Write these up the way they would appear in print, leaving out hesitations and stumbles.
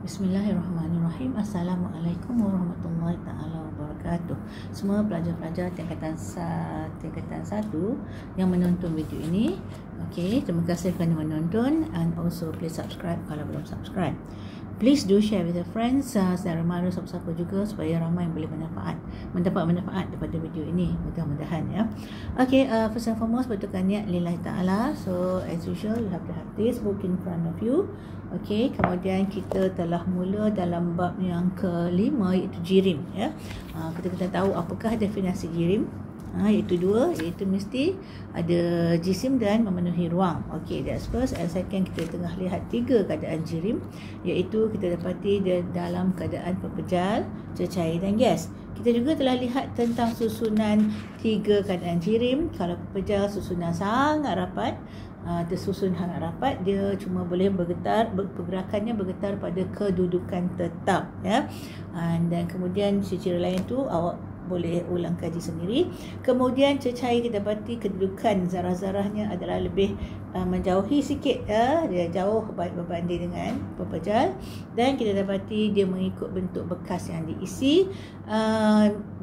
Bismillahirrahmanirrahim. Assalamualaikum warahmatullahi taala wabarakatuh. Semua pelajar-pelajar tingkatan 1 yang menonton video ini. Okey, terima kasih kerana menonton, and also please subscribe kalau belum subscribe. Please do share with your friends. Saya reminder siapa-siapa juga supaya ramai yang boleh mendapat manfaat daripada video ini, mudah-mudahan ya. Okay, first and foremost betulkan niat lillahi ta'ala. So as usual you have to have this book in front of you. Okay, kemudian kita telah mula dalam bab yang kelima, iaitu jirim ya. Kita tahu apakah definisi jirim. Iaitu dua, iaitu mesti ada jisim dan memenuhi ruang. Okey, that's first. And second, kita tengah lihat 3 keadaan jirim, iaitu kita dapati dia dalam keadaan pepejal, cecair dan gas. Kita juga telah lihat tentang susunan 3 keadaan jirim. Kalau pepejal, susunan sangat rapat, tersusun sangat rapat, dia cuma boleh bergetar, pergerakannya bergetar pada kedudukan tetap ya. Dan kemudian ciri-ciri lain tu awak boleh ulang kaji sendiri. Kemudian cecair kita dapati kedudukan zarah-zarahnya adalah lebih menjauhi sikit ya. Dia jauh baik berbanding dengan pepejal, dan kita dapati dia mengikut bentuk bekas yang diisi.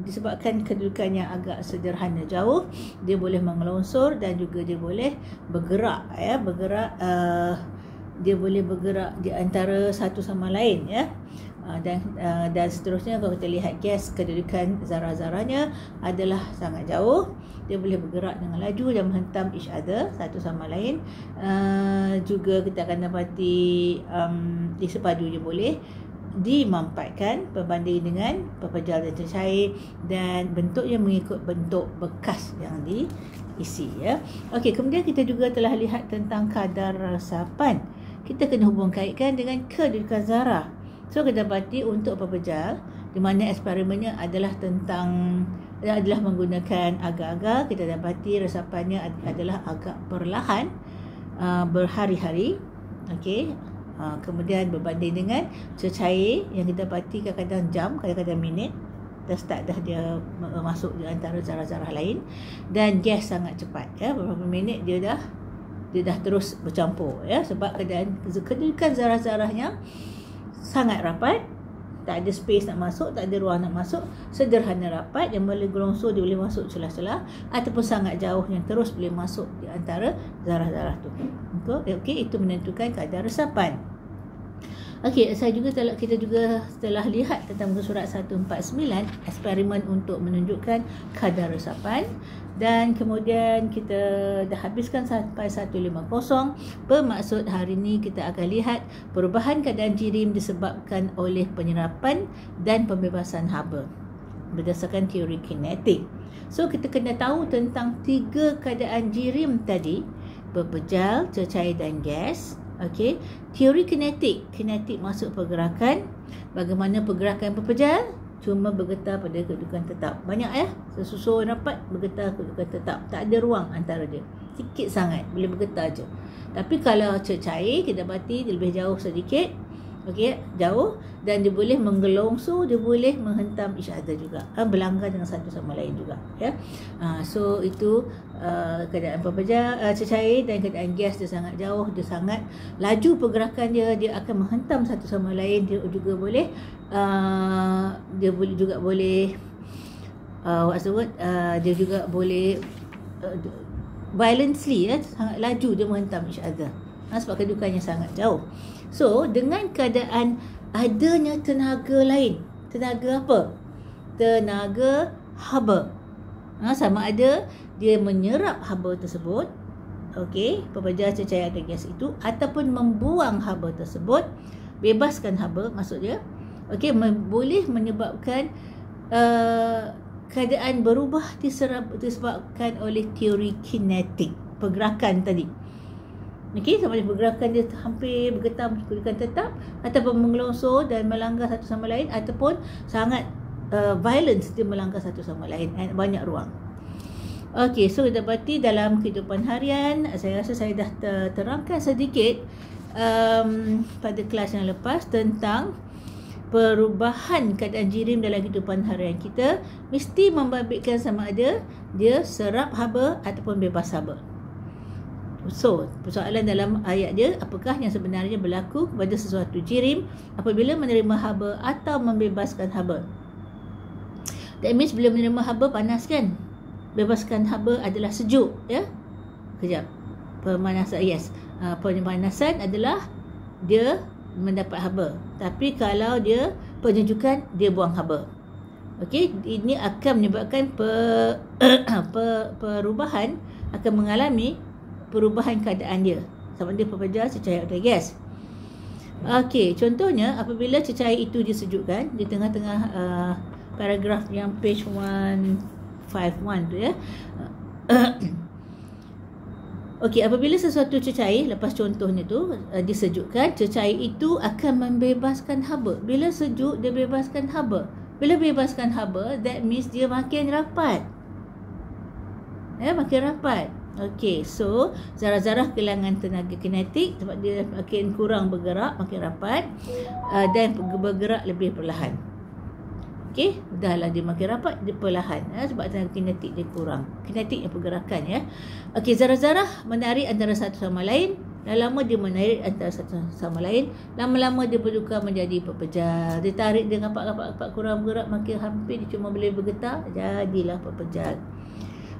Disebabkan kedudukannya agak sederhana jauh, dia boleh mengelongsor dan juga dia boleh bergerak ya, dia boleh bergerak di antara satu sama lain ya. Dan seterusnya, kalau kita lihat gas, kedudukan zarah-zarahnya adalah sangat jauh. Dia boleh bergerak dengan laju dan menghentam each other, satu sama lain. Juga kita akan dapati di sepadu dia boleh dimampatkan berbanding dengan pepejal dan cecair, dan bentuknya mengikut bentuk bekas yang diisi ya. Okey, kemudian kita juga telah lihat tentang kadar resapan. Kita kena hubung kaitkan dengan kedudukan zarah. So kita dapati untuk pepejal, di mana eksperimennya adalah menggunakan agar-agar, kita dapati resapannya adalah agak perlahan, berhari-hari. Okey. Kemudian berbanding dengan cecair yang kita dapati kadang-kadang jam, kadang-kadang minit, dah dia masuk di antara zarah-zarah lain. Dan gas sangat cepat ya, beberapa minit dia dah terus bercampur ya, sebab kedudukan zarah-zarahnya sangat rapat, tak ada space nak masuk, tak ada ruang nak masuk, sederhana rapat yang boleh gelongsor, dia boleh masuk celah-celah, ataupun sangat jauh yang terus boleh masuk di antara zarah-zarah tu. Okey, itu menentukan kadar resapan. Okey, kita juga telah lihat tentang muka surat 149, eksperimen untuk menunjukkan kadar resapan. Dan kemudian kita dah habiskan sampai 150. Bermaksud hari ini kita akan lihat perubahan keadaan jirim disebabkan oleh penyerapan dan pembebasan haba berdasarkan teori kinetik. So kita kena tahu tentang 3 keadaan jirim tadi, pepejal, cecair dan gas. Okey, teori kinetik maksud pergerakan. Bagaimana pergerakan pepejal? Cuma bergetar pada kedudukan tetap. Banyak ya, sesusun rapat, bergetar kedudukan tetap, tak ada ruang antara dia, sikit sangat boleh bergetar je. Tapi kalau cecair, kita dapati dia lebih jauh sedikit. Okey, jauh, dan dia boleh menggelongsor, dia boleh menghentam each other juga, berlanggar dengan satu sama lain juga ya. So itu keadaan pepejal, cecair, dan keadaan gas, dia sangat jauh, dia sangat laju pergerakan dia akan menghentam satu sama lain. Dia juga boleh dia juga boleh violently ya, sangat laju dia menghentam each other sebab kedudukannya sangat jauh. So dengan keadaan adanya tenaga lain, tenaga apa? Tenaga haba. Sama ada dia menyerap haba tersebut, okey, pepejal, cecair dan gas itu, ataupun membuang haba tersebut, bebaskan haba maksudnya. Okey, boleh menyebabkan keadaan berubah disebabkan oleh teori kinetik, pergerakan tadi. Okey, sama ada pergerakan dia hampir bergetar kedudukan tetap, ataupun mengelongsor dan melanggar satu sama lain, ataupun sangat violent, dia melanggar satu sama lain, dan banyak ruang. Okey, so kita dapati dalam kehidupan harian, saya rasa saya dah terangkan sedikit pada kelas yang lepas tentang perubahan keadaan jirim dalam kehidupan harian kita, mesti membabitkan sama ada dia serap haba ataupun bebas haba. So, persoalan dalam ayat dia, apakah yang sebenarnya berlaku kepada sesuatu jirim apabila menerima haba atau membebaskan haba? That means bila menerima haba panas kan? Bebaskan haba adalah sejuk, ya? Kejap. Pemanasan, yes. Pemanasan adalah dia mendapat haba. Tapi kalau dia penyejukan, dia buang haba. Okey, ini akan menyebabkan perubahan, akan mengalami perubahan keadaan dia. Sama dia pepejar, cecair atau gas. Okey, contohnya apabila cecair itu disejukkan di tengah-tengah paragraf yang page 151 tu, ya. Okey, apabila sesuatu cecair, lepas contohnya tu disejukkan, cecair itu akan membebaskan haba. Bila sejuk, dia bebaskan haba. Bila bebaskan haba, that means dia makin rapat. Ya, makin rapat. Okey, so zarah-zarah kehilangan tenaga kinetik sebab dia makin kurang bergerak, makin rapat, dan bergerak lebih perlahan. Okey, dahlah dia makin rapat, dia perlahan, sebab tenaga kinetik dia kurang. Kinetik yang pergerakan, ya. Okey, zarah-zarah menarik antara satu sama lain. Lama-lama dia menarik antara satu sama lain. Lama-lama dia bertukar menjadi pepejal. Dia tarik dia rapat-rapat kurang bergerak, makin hampir dia cuma boleh bergetar, jadilah pepejal.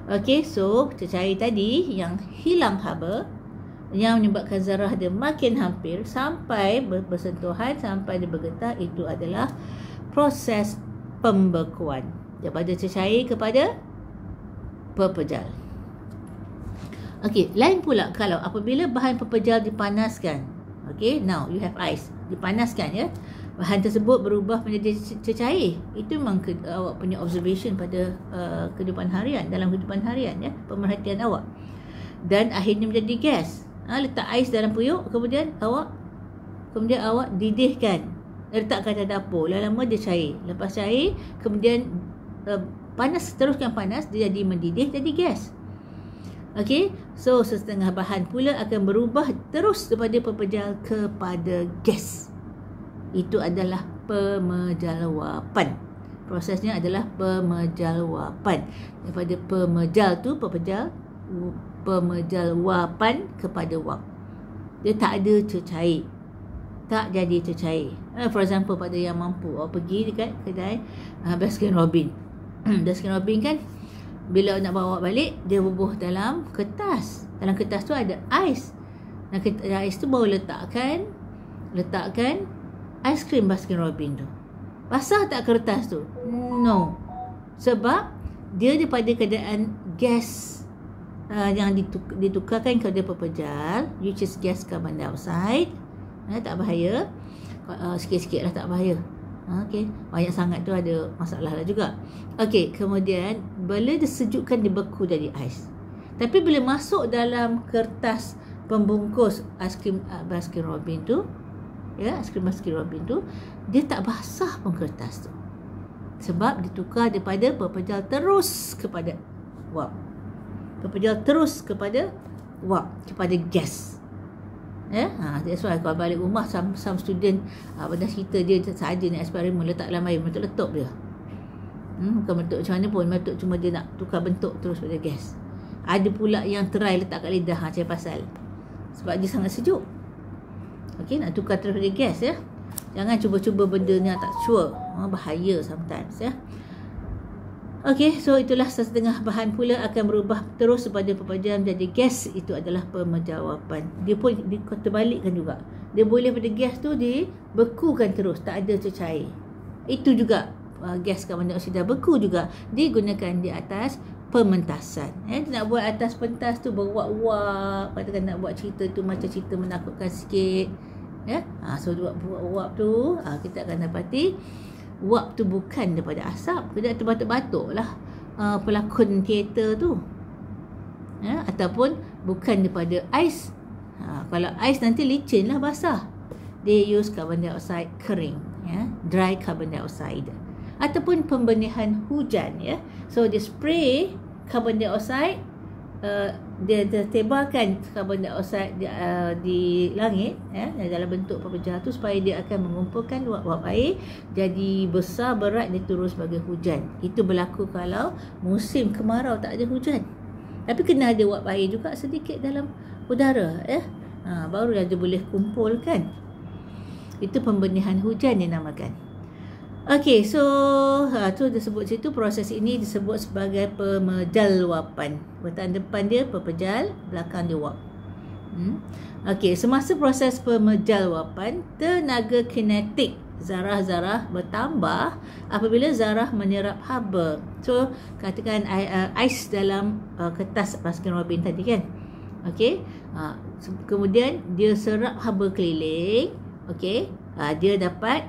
Okey, so cecair tadi yang hilang haba, yang menyebabkan zarah dia makin hampir sampai bersentuhan, sampai dia bergetar, itu adalah proses pembekuan daripada cecair kepada pepejal. Okey, lain pula kalau apabila bahan pepejal dipanaskan. Okey, now you have ice, dipanaskan, ya. Bahan tersebut berubah menjadi cecair. Itu memang awak punya observation pada kehidupan harian, dalam kehidupan harian, ya, pemerhatian awak. Dan akhirnya menjadi gas. Letak ais dalam periuk, kemudian awak didihkan, letakkan dalam dapur. Lama-lama dia cair. Lepas cair, kemudian panas, teruskan panas, dia jadi mendidih, jadi gas. Okey, so setengah bahan pula akan berubah terus daripada pepejal kepada gas. Itu adalah pemejalwapan. Prosesnya adalah pemejalwapan. Daripada pemejal tu, pemejalwapan kepada wap. Dia tak ada cecair. Tak jadi cecair. For example, pada yang mampu, awak pergi dekat kedai Baskin Robbins. Baskin Robbins kan, bila nak bawa balik, dia bubuh dalam kertas. Dalam kertas tu ada ais. Dan ais tu baru letakkan aiskrim Baskin Robbins tu. Basah tak kertas tu? No. Sebab dia daripada keadaan gas yang ditukarkan kepada pepejal, which is gas carbon dioxide. Tak bahaya. Sikit-sikit lah, tak bahaya. Okey, banyak sangat tu ada masalah lah juga. Okey, kemudian bila disejukkan, dibeku jadi ais. Tapi bila masuk dalam kertas pembungkus aiskrim Baskin Robbins tu, ya, aiskrim Baskin Robbins tu, dia tak basah pun kertas tu. Sebab ditukar daripada pepejal terus kepada wap. Pepejal terus kepada wap, kepada gas. Ya, that's why kalau balik rumah, some student pada cerita dia saja nak eksperimen, letak dalam air, meletup dia. Bukan meletup macam mana pun, meletup cuma dia nak tukar bentuk terus pada gas. Ada pula yang try letak kat lidah, cari pasal. Sebab dia sangat sejuk. Okey, nak tukar terus pada gas, ya. Jangan cuba-cuba benda ni tak sure. Bahaya sometimes, ya. Okey, so itulah setengah bahan pula akan berubah terus pada pepejal menjadi gas. Itu adalah pemejawapan. Dia pun terbalikkan juga. Dia boleh pada gas tu dibekukan terus, tak ada cecair. Itu juga gas karbon dioksida beku juga digunakan di atas pementasan. Dia nak buat atas pentas tu berwap-wap, katakan nak buat cerita tu macam cerita menakutkan sikit, ya. So buat wap tu, kita akan dapati wap tu bukan daripada asap. Kita terbatuk-batuk lah pelakon teater tu, ya, ataupun bukan daripada ais. Kalau ais nanti licin lah, basah. They use carbon dioxide kering, ya, dry carbon dioxide, ataupun pembenihan hujan, ya. So dia spray carbon dioxide, dia tebarkan carbon dioxide di langit, ya, dalam bentuk pepejal tu, supaya dia akan mengumpulkan wap-wap air jadi besar, berat, dia turun sebagai hujan. Itu berlaku kalau musim kemarau tak ada hujan. Tapi kena ada wap air juga sedikit dalam udara, baru dia boleh kumpulkan. Itu pembenihan hujan dinamakan. Okey, so tu disebut situ, proses ini disebut sebagai pemejal luapan. Bentang depan dia pepejal, belakang dia wap. Okey, semasa proses pemejal luapan, tenaga kinetik zarah-zarah bertambah apabila zarah menyerap haba. So, katakan ais dalam kertas Baskin Robbins tadi kan. Okey. Kemudian dia serap haba keliling. Okey. Dia dapat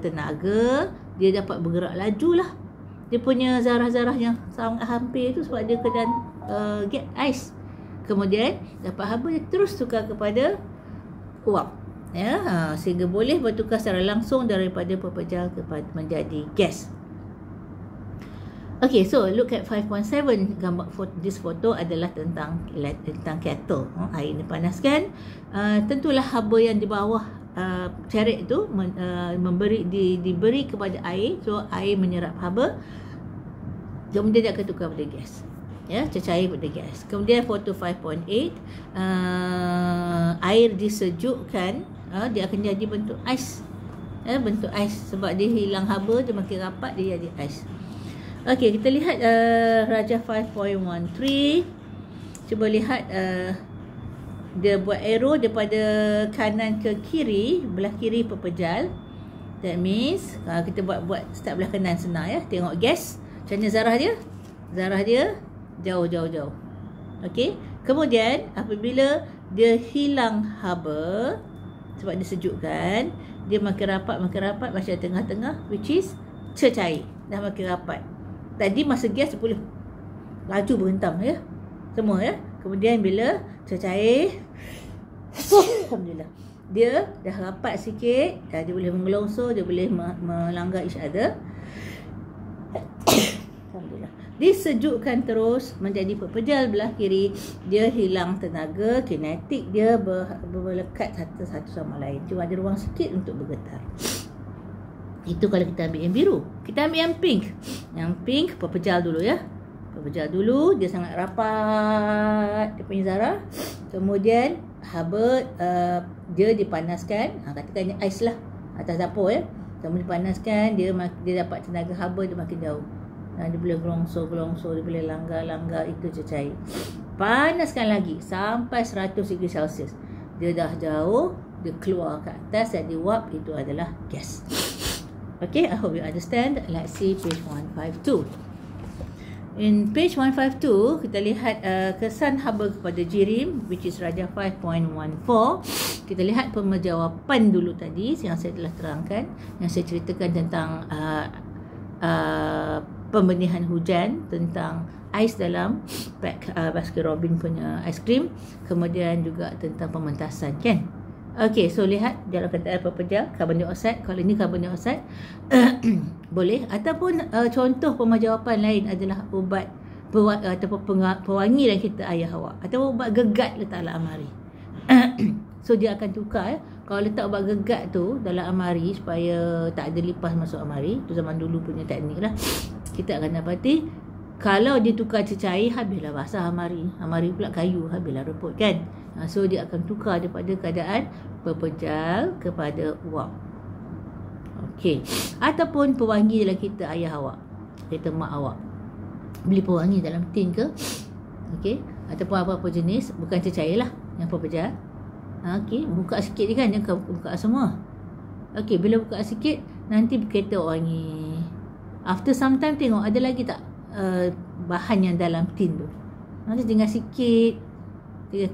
tenaga, dia dapat bergerak laju lah. Dia punya zarah-zarah yang sangat hampir tu sebab dia kedan get ais. Kemudian dapat haba, dia terus tukar kepada uap. Sehingga boleh bertukar secara langsung daripada pepejal kepada menjadi gas. Okay, so look at 5.7. Gambar this photo adalah tentang kettle. Air dipanaskan. Tentulah haba yang di bawah cerik tu diberi kepada air. So air menyerap haba, kemudian dia akan tukar pada gas. Cecair pada gas. Kemudian foto 5.8, air disejukkan, dia akan jadi bentuk ais. Bentuk ais sebab dia hilang haba, dia makin rapat, dia jadi ais. Okey, kita lihat Rajah 5.13. Cuba lihat dia buat arrow daripada kanan ke kiri, belah kiri pepejal. That means kita buat start belah kanan senang ya. Tengok gas, macam mana zarah dia? Zarah dia jauh. Okey. Kemudian apabila dia hilang haba sebab disejukkan, dia makin rapat macam tengah-tengah, which is cecair. Dah makin rapat. Tadi masa gas boleh laju berhentam ya. Semua ya. Kemudian bila cecair, alhamdulillah, dia dah rapat sikit, dia boleh mengelongsor, dia boleh melanggar each other. Alhamdulillah. Disejukkan terus menjadi pepejal belah kiri, dia hilang tenaga kinetik, dia berlekat satu sama lain. Cuma ada ruang sikit untuk bergetar. Itu kalau kita ambil yang biru. Kita ambil yang pink. Yang pink pepejal dulu ya. Pepejal dulu, dia sangat rapat dia punya zarah. Kemudian haba dia dipanaskan, katakan ais lah atas dapur ya. Kemudian dipanaskan, dia dapat tenaga haba, dia makin jauh. Dia boleh gelongsor, dia boleh langgar, itu cecair. Panaskan lagi sampai 100 degree Celsius. Dia dah jauh, dia keluar ke atas, jadi wap, itu adalah gas. Okay, I hope you understand. Let's see page 152. In page 152, kita lihat kesan haba kepada jirim, which is Rajah 5.14. Kita lihat pemejawapan dulu tadi yang saya telah terangkan, yang saya ceritakan tentang pembenihan hujan, tentang ais dalam pack Baskin Robbins punya aiskrim, kemudian juga tentang pementasan kan. Okey, so lihat dalam kataan pepejal, karbon dioksida. Kalau ini karbon dioksida boleh, ataupun contoh pemajawapan lain adalah ubat ataupun pewangi dalam kereta ayah awak, atau ubat gegat letak dalam amari. So dia akan tukar kalau letak ubat gegat tu dalam amari supaya tak ada lipas masuk amari. Tu zaman dulu punya teknik lah. Kita akan dapati kalau dia tukar cecair, habislah basah amari. Amari pula kayu, habislah reput kan. So dia akan tukar daripada keadaan pepejal kepada uap. Okey. Ataupun pewangi dalam kereta ayah awak, kereta mak awak. Beli pewangi dalam tin ke? Okey. Ataupun apa-apa jenis, bukan cecair lah yang pepejal. Okey, buka sikit je kan, jangan buka semua. Okey, bila buka sikit, nanti kereta wangi. After some time tengok ada lagi tak bahan yang dalam tin tu. Nanti tinggal sikit,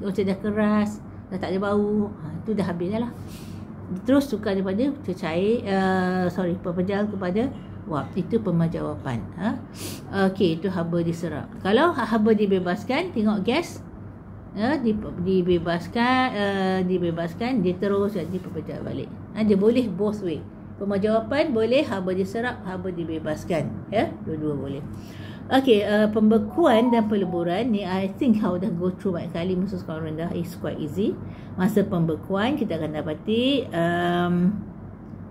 macam dah keras, dah tak ada bau, tu dah habis dah lah. Terus tukar daripada cecair, pepejal kepada wap. Itu pemajawapan. Okey, itu haba diserap. Kalau haba dibebaskan, tengok gas, dibebaskan, dia terus jadi pepejal balik. Dia boleh both way. Pemajawapan boleh, haba diserap, haba dibebaskan. Ya, dua-dua boleh. Okey, pembekuan dan peleburan ni I think how dah go through banyak kali masa sekolah rendah, is quite easy. Masa pembekuan kita akan dapati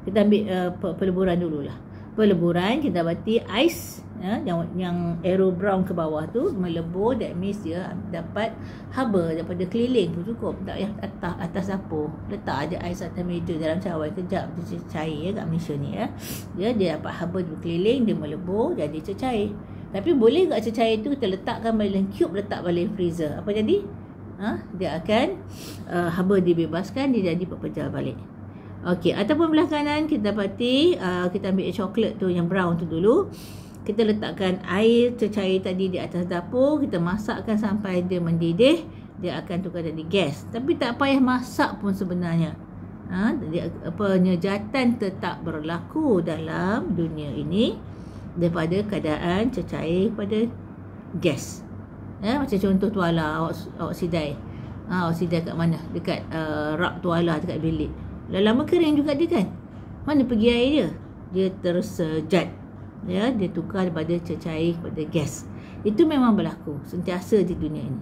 kita ambil peleburan dululah. Peleburan kita dapati ais, yang arrow brown ke bawah tu melebur, that means dia dapat haba daripada keliling tu cukup, tak payah atas dapur, letak aja ais atas meja dalam cawan, kejap dia cair kat Malaysia ni dia dapat haba berkeliling, dia melebur jadi cecair. Tapi boleh tak cecair tu kita letakkan dalam cube, letak balik freezer, apa jadi? Dia akan haba dibebaskan, dia jadi pepejal balik. Okey, ataupun belah kanan kita dapati kita ambil coklat tu yang brown tu dulu. Kita letakkan air cecair tadi di atas dapur, kita masakkan sampai dia mendidih, dia akan tukar jadi gas. Tapi tak payah masak pun sebenarnya. Penyejatan tetap berlaku dalam dunia ini daripada keadaan cecair pada gas. Macam contoh tuala awak sidai. Awak sidai kat mana? Dekat rak tuala dekat bilik. Lama kering juga dia kan. Mana pergi air dia? Dia tersejat. Dia tukar daripada cecair kepada gas. Itu memang berlaku sentiasa di dunia ini.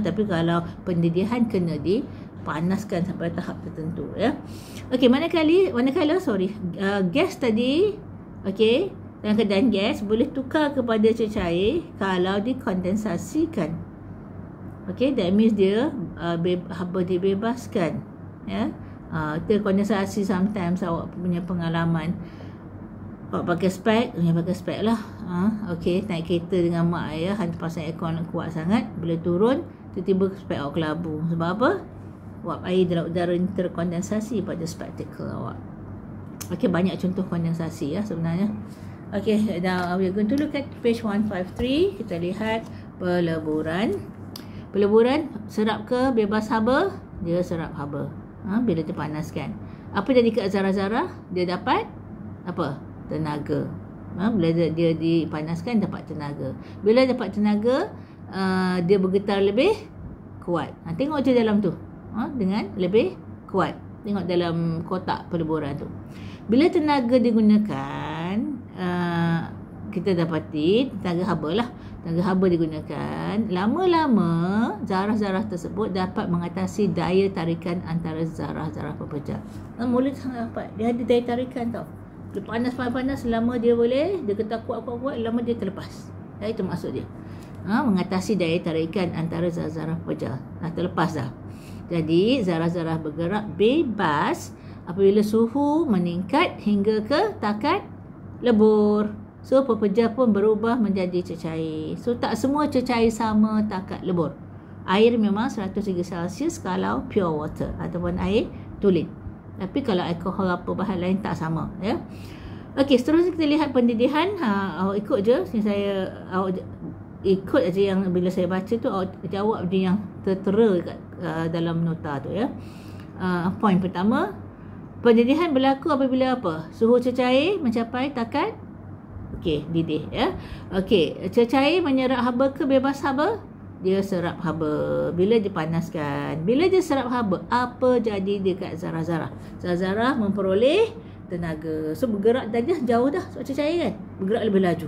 Tapi kalau pendidihan kena dipanaskan sampai tahap tertentu Okey, manakala gas tadi, okey, dalam keadaan gas boleh tukar kepada cecair kalau dikondensasikan. Okey, that means dia haba dibebaskan terkondensasi. Sometimes awak punya pengalaman, awak pakai spek lah. Okey, naik kereta dengan mak ayah, pasang aircon kuat sangat, bila turun tiba-tiba spek awak kelabu. Sebab apa? Wap air dalam udara ni terkondensasi pada spectacle awak. Okey, banyak contoh kondensasi sebenarnya. Okey, now we are going to look at page 153. Kita lihat peleburan. Peleburan serap ke bebas haba? Dia serap haba. Bila dipanaskan, apa jadi kat zarah-zarah? Dia dapat apa? Tenaga. Bila dia dipanaskan dapat tenaga. Bila dapat tenaga, dia bergetar lebih kuat. Tengok je dalam tu, dengan lebih kuat. Tengok dalam kotak peleburan tu. Bila tenaga digunakan, kita dapati tenaga haba lah. Tenaga haba digunakan, lama-lama zarah-zarah tersebut dapat mengatasi daya tarikan antara zarah-zarah pepejal. Mula sangat dapat. Dia ada daya tarikan tau. Dia panas-panas, lama dia boleh, dia getar kuat-kuat, lama dia terlepas. Itu maksud dia. Mengatasi daya tarikan antara zarah-zarah pepejal. Terlepas dah. Jadi zarah-zarah bergerak bebas apabila suhu meningkat hingga ke takat lebur. So pepejal pun berubah menjadi cecair. So tak semua cecair sama takat lebur. Air memang 100 darjah Celsius kalau pure water ataupun air tulen. Tapi kalau alkohol apa bahan lain tak sama Okey, seterusnya kita lihat pendidihan. Awak ikut je. Awak ikut aja yang bila saya baca tu, awak jawab je yang tertera kat dalam nota tu Poin pertama, pendidihan berlaku apabila apa? Suhu cecair mencapai takat didih Okey, cecair menyerap haba ke bebas haba? Dia serap haba. Bila dipanaskan, bila dia serap haba, apa jadi dekat zarah-zarah? Zarah-zarah memperoleh tenaga. So bergerak dah jauh dah sebab cecair kan, bergerak lebih laju.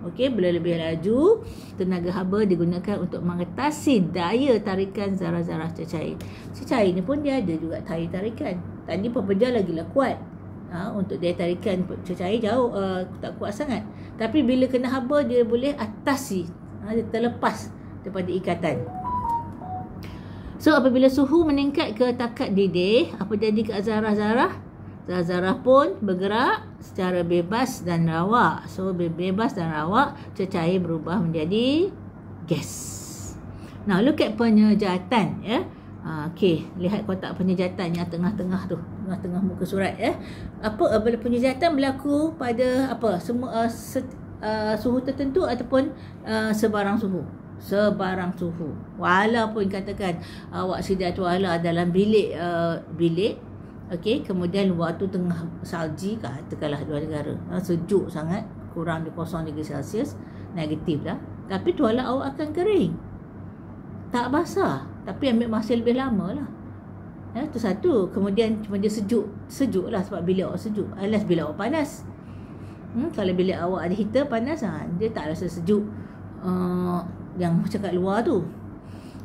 Okey, bila lebih laju, tenaga haba digunakan untuk mengatasi daya tarikan zarah-zarah cecair. Cecair ni pun dia ada juga daya tarikan. Tadi pepejal lagilah kuat. Untuk daya tarikan cecair jauh tak kuat sangat. Tapi bila kena haba, dia boleh atasi, dia terlepas daripada ikatan. So apabila suhu meningkat ke takat didih, apa jadi ke zarah-zarah? Zarah-zarah pun bergerak secara bebas dan rawak. So bebas dan rawak, cecair berubah menjadi gas. Now look at penyejatan Okey, lihat kotak penyejatan yang tengah-tengah tu, tengah-tengah muka surat Apa penyejatan berlaku pada apa? Semua suhu tertentu ataupun sebarang suhu. Sebarang suhu. Walaupun katakan awak sidai tuala dalam bilik okey, kemudian luar tu tengah salji, katakanlah luar negara, sejuk sangat, kurang di 0 darjah Celsius, negatif dah. Tapi tuala awak akan kering, tak basah, tapi ambil masa lebih lama lah. Itu satu. Kemudian cuma dia sejuk lah sebab bilik awak sejuk. Alas bila awak panas. Kalau bilik awak ada heater panas, dia tak rasa sejuk yang macam kat luar tu.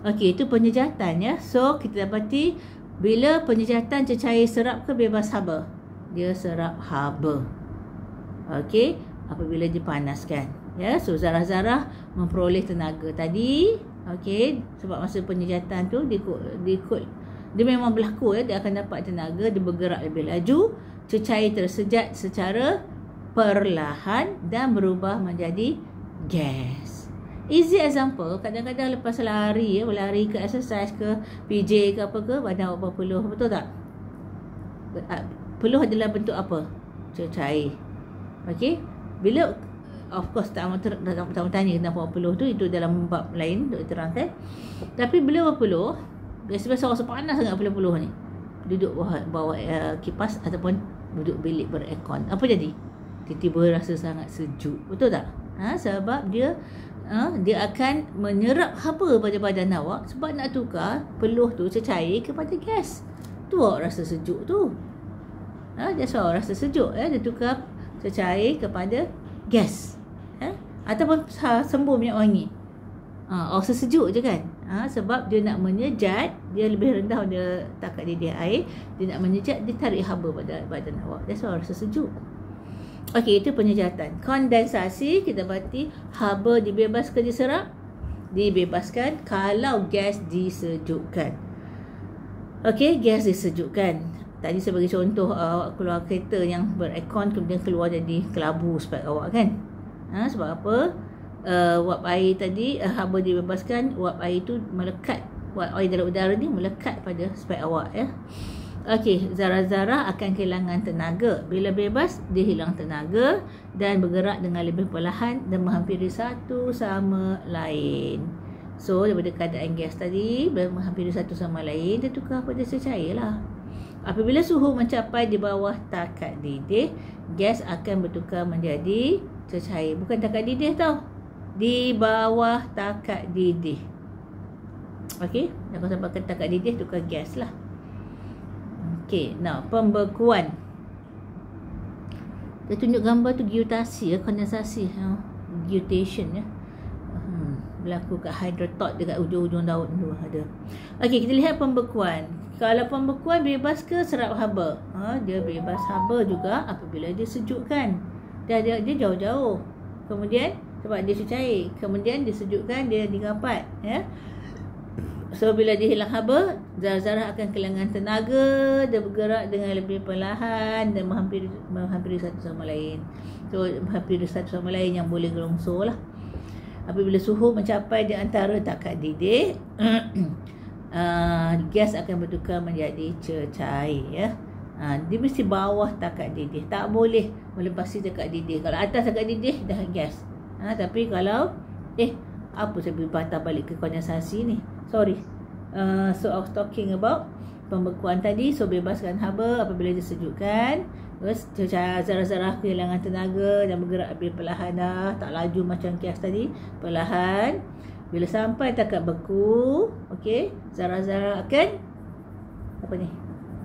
Okey, itu penyejatan So kita dapati bila penyejatan cecair serap ke bebas haba? Dia serap haba. Okey, apabila dipanaskan. Ya, so zarah-zarah memperoleh tenaga tadi. Okey, sebab masa penyejatan tu dia memang berlaku dia akan dapat tenaga, dia bergerak lebih laju, cecair tersejat secara perlahan dan berubah menjadi gas. Easy example, kadang-kadang lepas lari ke exercise ke PJ ke apa ke, badan awak berpeluh, betul tak? Peluh adalah bentuk apa? Cecair. Okey, bila of course tak tanya kenapa awak peluh tu, itu dalam bab lain untuk diterangkan. Tapi bila berpeluh, biasa-biasa orang sepanas sangat peluh-peluh ni, duduk bawah kipas ataupun duduk bilik beraircon, apa jadi? Tiba-tiba rasa sangat sejuk, betul tak? Sebab dia akan menyerap haba pada badan awak, sebab nak tukar peluh tu cecair kepada gas. Tu awak rasa sejuk tu. That's why awak rasa sejuk, dia tukar cecair kepada gas. Ataupun sembur minyak wangi, awak rasa sejuk je kan. Sebab dia nak menyejat, dia lebih rendah pada takat didih air, dia nak menyejat, dia tarik haba pada badan awak. That's why awak rasa sejuk. Okey, itu penyejatan. Kondensasi, kita berarti haba dibebaskan diserap, dibebaskan kalau gas disejukkan. Okey, gas disejukkan. Tadi saya bagi contoh, awak keluar kereta yang beraircon, kemudian keluar jadi kelabu spek awak kan. Sebab apa? Wap air tadi, haba dibebaskan, wap air itu melekat, wap air dalam udara ni melekat pada spek awak ya. Okey, zarah-zarah akan kehilangan tenaga. Bila bebas, dia hilang tenaga dan bergerak dengan lebih perlahan dan menghampiri satu sama lain. So, daripada keadaan gas tadi, menghampiri satu sama lain, dia tukar pada cecair lah. Apabila suhu mencapai di bawah takat didih, gas akan bertukar menjadi cecair. Bukan takat didih tau, di bawah takat didih. Okey, dah sampai ke takat didih, tukar gas lah. Okey, now pembekuan. Dia tunjuk gambar tu giotasi kondensasi, giotation ya. Berlaku kat hydrotot dekat ujung-ujung daun tu ada. Okey, kita lihat pembekuan. Kalau pembekuan bebas ke serap haba? Dia bebas haba juga apabila dia sejukkan. Dia jauh-jauh. Kemudian sebab dia cecair, kemudian disejukkan, dia dirapat ya. So bila dia hilang haba, zarah-zarah akan kehilangan tenaga, dia bergerak dengan lebih perlahan dan menghampiri satu sama lain. So menghampiri satu sama lain yang boleh gelongsor lah. Apabila suhu mencapai di antara takat didih, gas akan bertukar menjadi cecair ya. Dia mesti bawah takat didih, tak boleh melepasi takat didih. Kalau atas takat didih dah gas. Tapi kalau apa saya patah balik ke kondensasi ni, sorry. So I was talking about pembekuan tadi. So bebaskan haba apabila disejukkan, terus zarah-zarah kehilangan tenaga dan bergerak lebih perlahan dah, tak laju macam gas tadi, perlahan. Bila sampai takat beku, okey, zarah-zarah akan apa ni?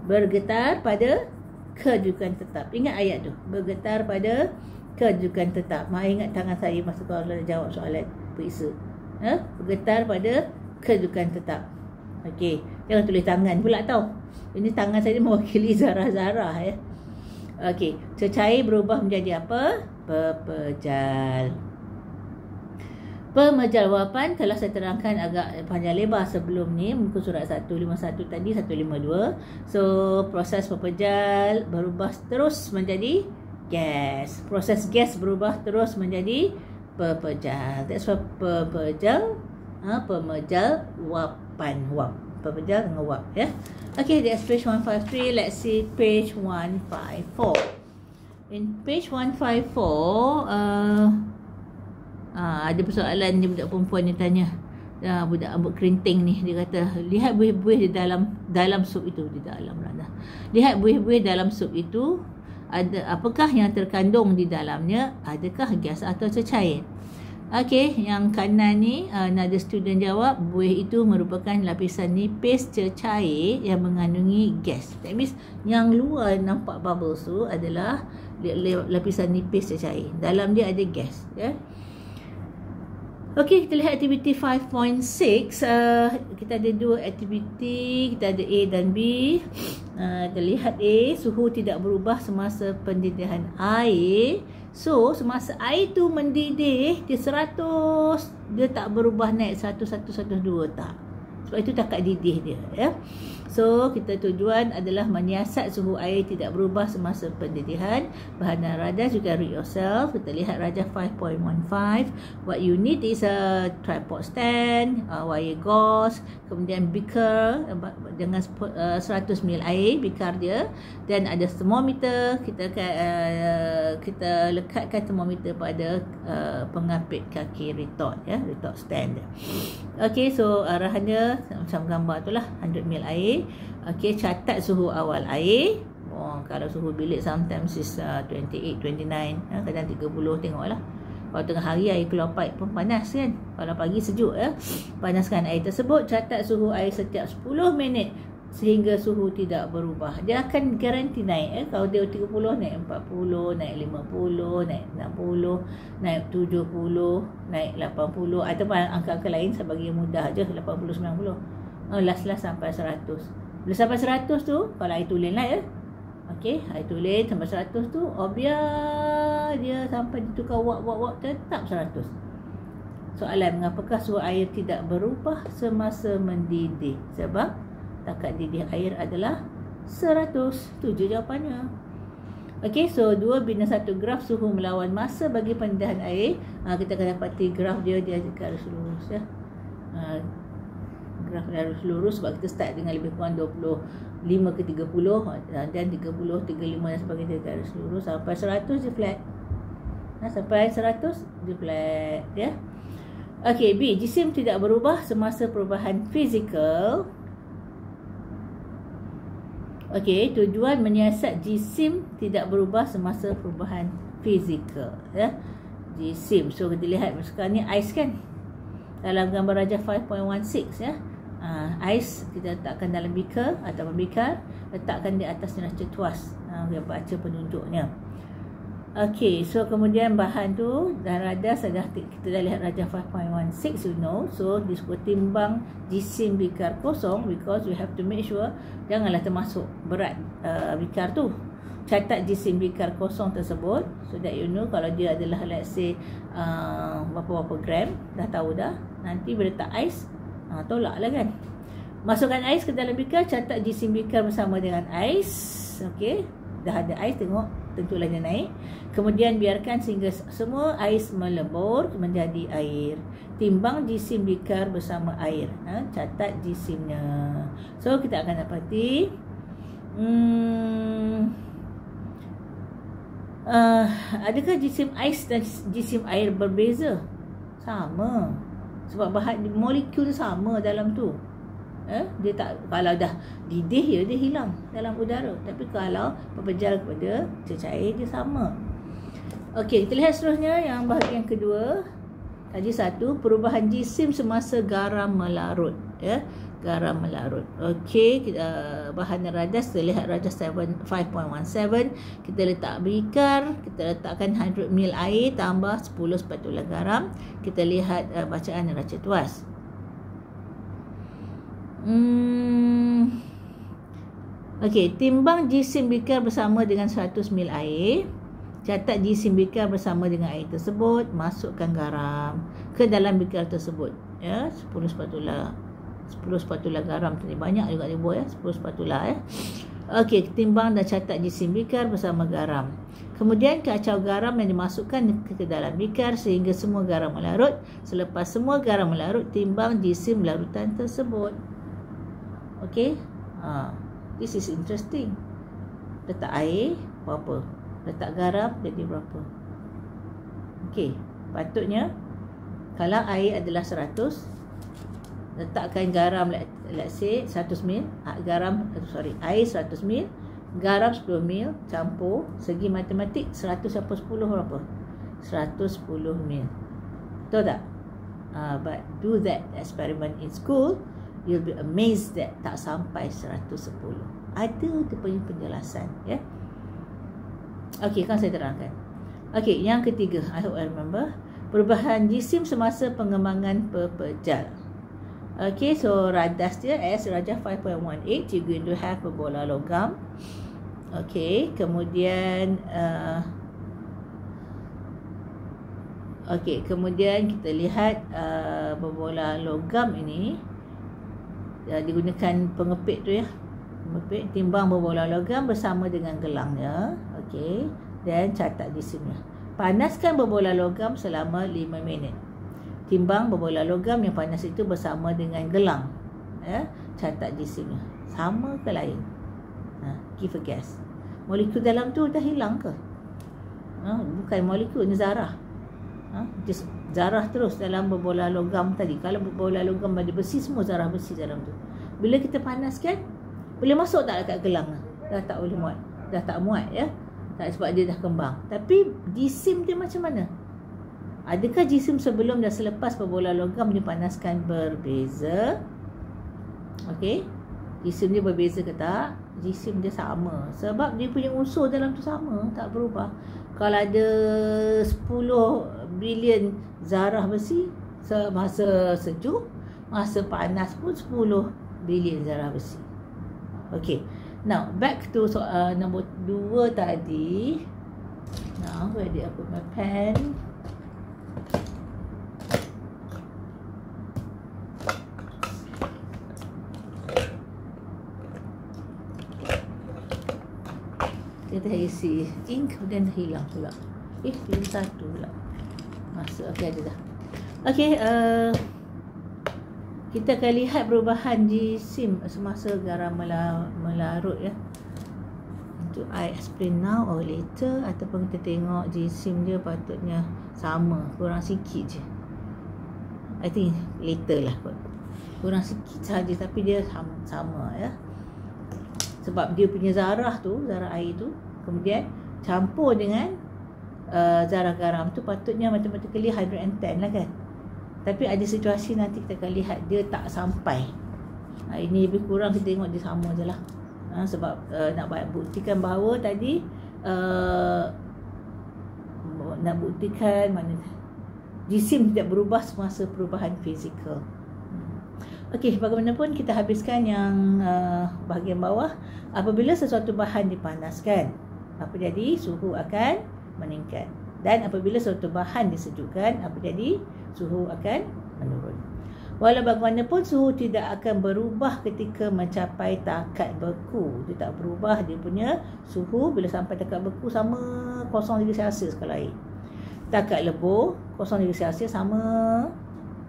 Bergetar pada kedudukan tetap. Ingat ayat tu, bergetar pada kedudukan tetap. Ingat tangan saya masa kalau jawab soalan periksa. Bergetar pada kedudukan tetap. Okey, jangan tulis tangan pula tau. Ini tangan saya mewakili zarah-zarah ya. Okey, cecair berubah menjadi apa? Pepejal. Pemejal wapan telah saya terangkan agak panjang lebar sebelum ni, muka surat 151 tadi, 152. So proses pepejal berubah terus menjadi gas. Proses gas berubah terus menjadi pepejal. That's why pepejal, pemejal wapan, wap. Pepejal dengan wap ya. Okay, that's page 153. Let's see page 154. In page 154, ada persoalan ni, budak perempuan ni tanya, budak rambut kerinting ni, dia kata lihat buih-buih di dalam sup itu, di dalam ranah. Lihat buih-buih dalam sup itu, ada apakah yang terkandung di dalamnya? Adakah gas atau cecair? Okey, yang kanan ni ada student jawab, buih itu merupakan lapisan nipis cecair yang mengandungi gas. That means yang luar nampak bubbles tu adalah lapisan nipis cecair. Dalam dia ada gas ya. Okey, kita lihat aktiviti 5.6. Kita ada dua aktiviti, kita ada A dan B. Kita lihat A, suhu tidak berubah semasa pendidihan air. So, semasa air tu mendidih, dia 100, dia tak berubah naik 100, 102 tak. Sebab itu takat didih dia, ya. So, kita tujuan adalah menyiasat suhu air tidak berubah semasa pendidihan. Bahanan radas, you can read yourself. Kita lihat rajah 5.15. What you need is a tripod stand, wire gauze, kemudian beaker dengan 100 ml air, beaker dia. Dan ada thermometer. Kita lekatkan thermometer pada pengapit kaki retort, ya, retort stand dia. Okay, so arahannya macam gambar tu lah, 100 ml air. Okay, catat suhu awal air. Kalau suhu bilik sometimes is 28, 29, kadang 30, tengoklah. Kalau tengah hari air keluar pipe pun panas kan. Kalau pagi sejuk, ya. Panaskan air tersebut, catat suhu air setiap 10 minit sehingga suhu tidak berubah. Dia akan garanti naik, Kalau dia 30, naik 40, naik 50, naik 60, naik 70, naik 80, ataupun angka-angka lain saya bagi mudah aja, 80, 90. Last sampai 100. Bila sampai 100 tu, kalau air tulen lah, ya. Okey, air tulen sampai 100 tu, biar dia sampai ditukar wap tetap 100. Soalan, mengapakah suhu air tidak berubah semasa mendidih? Sebab takat didih air adalah 100. Tu je jawapannya. Okey, so 2 bina 1 graf suhu melawan masa bagi pendidihan air. Kita akan dapati graf dia ada garis lurus, ya. Graf garis lurus sebab kita start dengan lebih kurang 25 ke 30 dan 30, 35 dan sebagainya garis lurus sampai 100 dia flat. Sampai 100 dia flat, ya. Okey, B, jisim tidak berubah semasa perubahan fizikal. Okey, tujuan menyiasat jisim tidak berubah semasa perubahan fizikal, ya. Jisim. So kita lihat sekarang ni ais kan. Dalam gambar rajah 5.16, ya. Ais kita letakkan dalam beaker ataupun beaker, letakkan di atas neraca tuas. Kita baca penunjuknya. Okey, so kemudian bahan tu dan radas kita dah lihat rajah 5.16, you know. So disebut timbang jisim beaker kosong because we have to make sure janganlah termasuk berat beaker tu. Catat jisim beaker kosong tersebut so that you know kalau dia adalah let's say berapa gram, dah tahu dah. Nanti bila letak ais, tolaklah kan. Masukkan ais ke dalam beaker, catat jisim beaker bersama dengan ais. Okey, dah ada ais, tengok tentulah dia naik. Kemudian biarkan sehingga semua ais melebur menjadi air. Timbang jisim beaker bersama air. Catat jisimnya. So kita akan dapati adakah jisim ais dan jisim air berbeza? Sama. Sebab bahan molekul sama dalam tu. Dia tak, kalau dah didih dia hilang dalam udara. Tapi kalau berpenjara kepada cecair dia sama. Okey, kita lihat seterusnya yang bahagian kedua. Tadi satu, perubahan jisim semasa garam melarut, ya. Garam melarut. Okey, kita bahan radas, kita lihat radas 5.17. Kita letak beaker, kita letakkan 100 ml air tambah 10 spatula garam. Kita lihat bacaan neraca tuas. Okey, timbang jisim beaker bersama dengan 100 ml air. Catat jisim beaker bersama dengan air tersebut. Masukkan garam ke dalam beaker tersebut, ya. 10 spatula garam tadi, banyak juga dia buat, ya. 10 spatula, ya. Okey, timbang dan catat jisim beaker bersama garam. Kemudian kacau garam yang dimasukkan ke dalam beaker sehingga semua garam melarut. Selepas semua garam melarut, timbang jisim larutan tersebut. Okey, this is interesting. Letak air berapa, letak garam jadi berapa. Okey, patutnya kalau air adalah 100, letakkan garam let's say 100 ml, air 100 ml, garam 10 ml, campur, segi matematik 100 apa 10 berapa? 110 ml. Betul tak? But do that experiment in school, you'll be amazed that tak sampai 110. Ada dia punya penjelasan, ya. Okey, kan saya terangkan. Okey, yang ketiga, I hope I remember. Perubahan jisim semasa pengembangan pepejal. Okay, so radas dia S darjah 5.18, you're going to have berbola logam. Okay, kemudian kemudian kita lihat berbola logam ini digunakan pengepit tu ya. Pengepit timbang berbola logam bersama dengan gelangnya. Okey, dan catat jisimnya. Panaskan berbola logam selama 5 minit. Timbang berbola logam yang panas itu bersama dengan gelang. Ya, catat jisimnya. Sama ke lain? Give a guess. Molekul dalam tu dah hilang ke? Bukan molekul, ni zarah. Zarah terus dalam berbola logam tadi. Kalau berbola logam ada besi, semua zarah besi dalam tu. Bila kita panaskan, boleh masuk tak dekat gelang? Dah tak boleh muat. Dah tak muat ya. Tak, sebab dia dah kembang. Tapi jisim dia macam mana? Adakah jisim sebelum dan selepas berbola logam dipanaskan berbeza? Okey. Jisim dia berbeza ke tak? Jisim dia sama. Sebab dia punya unsur dalam tu sama, tak berubah. Kalau ada 10 bilion zarah besi, masa sejuk, masa panas pun 10 bilion zarah besi. Okay. Now, back to soal nombor 2 tadi. Now, where did I put my pen? Kita isi ink, kemudian dah hilang pula. Belum satu pula. Masuk, okey ada dah. Okey, kita akan lihat perubahan jisim semasa garam melarut ya. Untuk I explain now or later, ataupun kita tengok jisim dia patutnya sama, kurang sikit je. I think later lah kot. Kurang sikit saja tapi dia sama ya. Sebab dia punya zarah tu, zarah air tu, kemudian campur dengan zarah garam tu, patutnya matematically 110 lah kan. Tapi ada situasi nanti kita akan lihat dia tak sampai. Ini lebih kurang kita tengok dia sama je lah. Sebab nak buktikan bahawa tadi nak buktikan mana jisim tidak berubah semasa perubahan fizikal. Okey, bagaimanapun kita habiskan yang bahagian bawah. Apabila sesuatu bahan dipanaskan, apa jadi? Suhu akan meningkat. Dan apabila sesuatu bahan disejukkan, apa jadi? Suhu akan menurun. Walau bagaimanapun, suhu tidak akan berubah ketika mencapai takat beku. Dia tak berubah, dia punya suhu bila sampai takat beku sama 0 darjah Celsius kalau air. Takat lebur 0 darjah Celsius sama.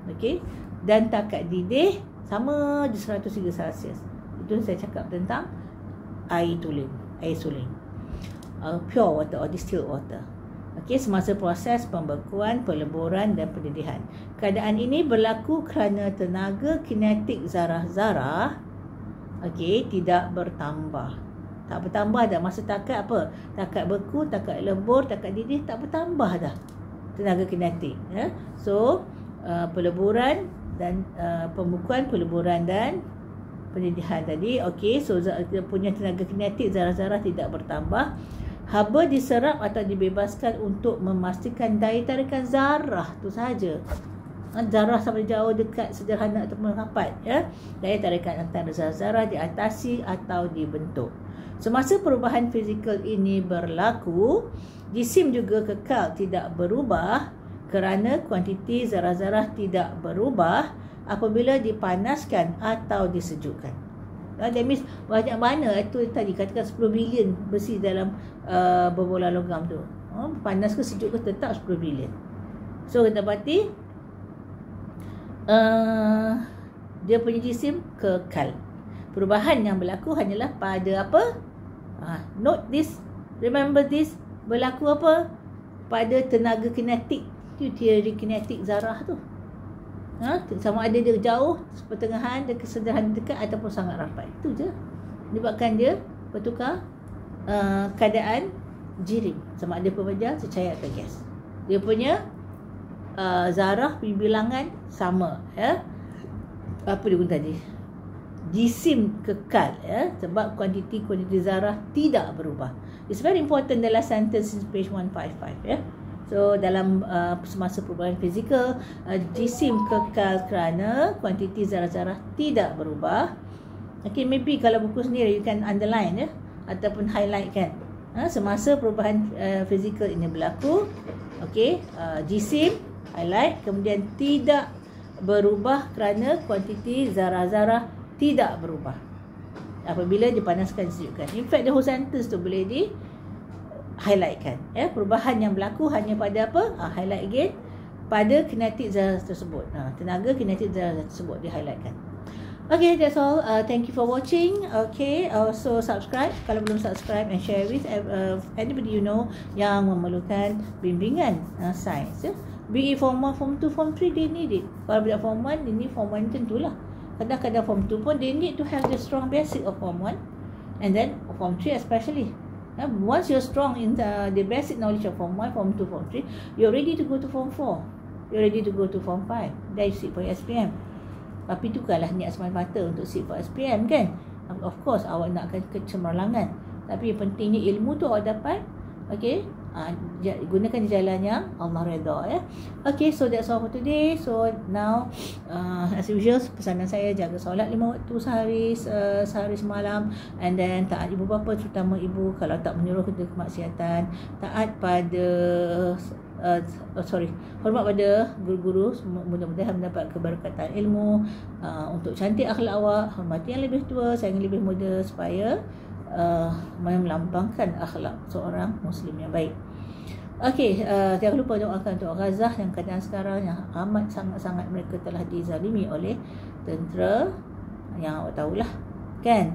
Okey. Dan takat didih sama je 100 darjah Celsius. Itu saya cakap tentang air tulen, air suling. Pure water or distilled water. Okey, semasa proses pembekuan, peleburan dan pendidihan. Keadaan ini berlaku kerana tenaga kinetik zarah-zarah tidak bertambah. Tak bertambah dah masa takat apa? Takat beku, takat lebur, takat didih tak bertambah dah tenaga kinetik ya. So, peleburan dan pembekuan, peleburan dan pendidihan tadi. Okey, so dia punya tenaga kinetik zarah-zarah tidak bertambah. Haba diserap atau dibebaskan untuk memastikan daya tarikan zarah tu saja. Zarah sampai jauh, dekat, sederhana ataupun rapat ya. Daya tarikan antara zarah-zarah diatasi atau dibentuk. Semasa perubahan fizikal ini berlaku, jisim juga kekal tidak berubah kerana kuantiti zarah-zarah tidak berubah apabila dipanaskan atau disejukkan. That means banyak mana itu tadi katakan 10 bilion besi dalam berbola logam tu. Panas ke sejuk ke tetap 10 bilion. So kita dapati dia punya jisim kekal. Perubahan yang berlaku hanyalah pada apa? Note this, remember this, berlaku apa? Pada tenaga kinetik. Itu teori kinetik zarah tu. Sama ada dia jauh, pertengahan, dia kesederhana dekat ataupun sangat rapat. Itu je. Menyebabkan dia bertukar keadaan jirim. Sama ada pepejal, secair atau gas. Dia punya zarah bilangan sama ya. Apa dia guna tadi? Jisim kekal ya, sebab kuantiti zarah tidak berubah. It's very important dalam sentence page 155 ya. So dalam semasa perubahan fizikal, jisim kekal kerana kuantiti zarah-zarah tidak berubah. Okay, maybe kalau buku sendiri you can underline ya, ataupun highlight kan. Semasa perubahan fizikal ini berlaku, okay, jisim highlight, kemudian tidak berubah kerana kuantiti zarah-zarah tidak berubah apabila dipanaskan disejukkan. In fact, the whole sentence tu boleh di highlightkan. Perubahan yang berlaku hanya pada apa? Highlight again, pada kinetik zarah tersebut. Tenaga kinetik zarah tersebut di highlightkan. Okay, that's all. Thank you for watching. Okay, also subscribe kalau belum subscribe, and share with anybody you know yang memerlukan bimbingan sains. Be it form 1, form 2, form 3, they need it. Kalau budak form 1, they need form 1 tentulah. Kadang-kadang form 2 pun they need to have the strong basic of form 1, and then form 3 especially. Once you're strong in the basic knowledge of form 1, form 2, form 3, you're ready to go to form 4. You're ready to go to form 5. Then you sit for SPM. Tapi tukarlah niat semata-mata untuk sit for SPM kan. Of course, awak nakkan kecemerlangan. Tapi pentingnya ilmu tu awak dapat. Okay, gunakan jalan yang Allah redha ya. Okay, so that's all for today. So now as usual, pesanan saya jaga solat 5 waktu sehari semalam, and then taat ibu bapa, terutama ibu kalau tak menyuruh kita kemaksiatan, taat pada hormat pada guru-guru, mudah-mudahan mendapat keberkatan ilmu. Untuk cantik akhlak awak, hormati yang lebih tua, sayangi lebih muda, supaya melambangkan akhlak seorang muslim yang baik. Okey, jangan lupa doakan untuk Gaza yang keadaan sekarang yang amat sangat-sangat mereka telah dizalimi oleh tentera yang awak tahulah kan.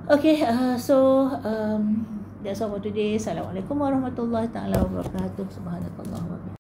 Okey, so that's all for today. Assalamualaikum warahmatullahi taala wabarakatuh. Subhanakallah wa bihamdih.